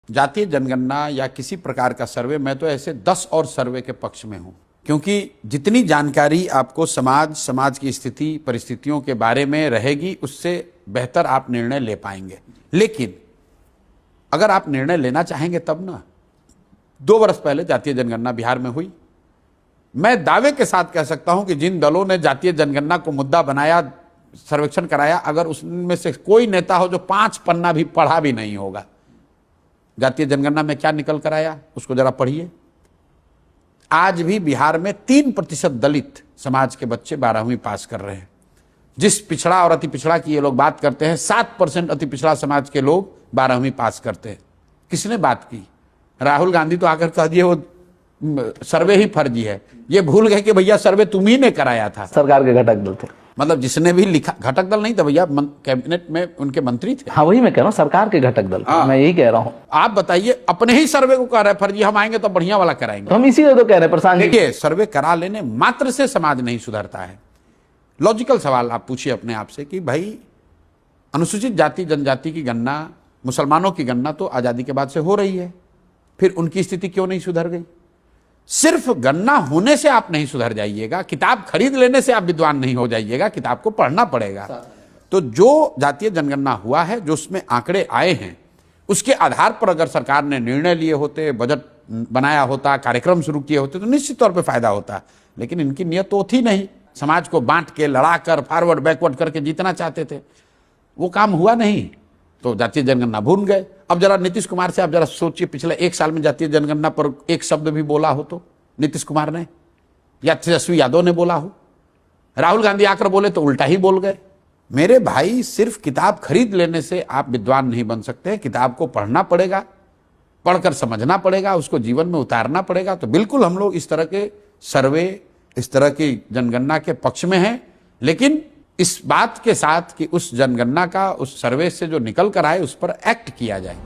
जातीय जनगणना या किसी प्रकार का सर्वे, मैं तो ऐसे 10 और सर्वे के पक्ष में हूं, क्योंकि जितनी जानकारी आपको समाज की स्थिति परिस्थितियों के बारे में रहेगी, उससे बेहतर आप निर्णय ले पाएंगे। लेकिन अगर आप निर्णय लेना चाहेंगे तब ना, 2 वर्ष पहले जातीय जनगणना बिहार में हुई। मैं दावे के साथ कह सकता हूं कि जिन दलों ने जातीय जनगणना को मुद्दा बनाया, सर्वेक्षण कराया, अगर उसमें से कोई नेता हो जो 5 पन्ना भी पढ़ा भी नहीं होगा, जातीय जनगणना में क्या निकल कर आया उसको जरा पढ़िए। आज भी बिहार में 3% दलित समाज के बच्चे 12वीं पास कर रहे हैं। जिस पिछड़ा और अति पिछड़ा की ये लोग बात करते हैं, 7% अति पिछड़ा समाज के लोग 12वीं पास करते हैं। किसने बात की? राहुल गांधी तो आकर कह दिए वो सर्वे ही फर्जी है। ये भूल गए कि भैया सर्वे तुम ही ने कराया था। सरकार के घटक दल थे, मतलब जिसने भी लिखा, घटक दल नहीं था भैया, कैबिनेट में उनके मंत्री थे। हाँ, वही मैं कह रहा हूँ, सरकार के घटक दल। हाँ। मैं यही कह रहा हूँ। आप बताइए, अपने ही सर्वे को कह रहे हैं फर्जी, हम आएंगे तो बढ़िया वाला कराएंगे। तो हम इसीलिए तो कह रहे हैं प्रशांत जी। देखिए, सर्वे करा लेने मात्र से समाज नहीं सुधरता है। लॉजिकल सवाल आप पूछिए अपने आप से कि भाई, अनुसूचित जाति जनजाति की गणना, मुसलमानों की गणना तो आजादी के बाद से हो रही है, फिर उनकी स्थिति क्यों नहीं सुधर गई? सिर्फ गणना होने से आप नहीं सुधर जाइएगा, किताब खरीद लेने से आप विद्वान नहीं हो जाइएगा, किताब को पढ़ना पड़ेगा। तो जो जातीय जनगणना हुआ है, जो उसमें आंकड़े आए हैं, उसके आधार पर अगर सरकार ने निर्णय लिए होते, बजट बनाया होता, कार्यक्रम शुरू किए होते, तो निश्चित तौर पे फायदा होता। लेकिन इनकी नियत तो थी नहीं, समाज को बांट के, लड़ाकर, फॉरवर्ड बैकवर्ड करके जीतना चाहते थे। वो काम हुआ नहीं, तो जातीय जनगणना भूल गए। अब जरा नीतीश कुमार से आप जरा सोचिए, पिछले 1 साल में जातीय जनगणना पर एक शब्द भी बोला हो तो नीतीश कुमार ने, या तेजस्वी यादव ने बोला हो। राहुल गांधी आकर बोले तो उल्टा ही बोल गए। मेरे भाई, सिर्फ किताब खरीद लेने से आप विद्वान नहीं बन सकते। किताब को पढ़ना पड़ेगा, पढ़कर समझना पड़ेगा, उसको जीवन में उतारना पड़ेगा। तो बिल्कुल हम लोग इस तरह के सर्वे, इस तरह की जनगणना के पक्ष में हैं, लेकिन इस बात के साथ कि उस जनगणना का, उस सर्वे से जो निकल कर आए, उस पर एक्ट किया जाए।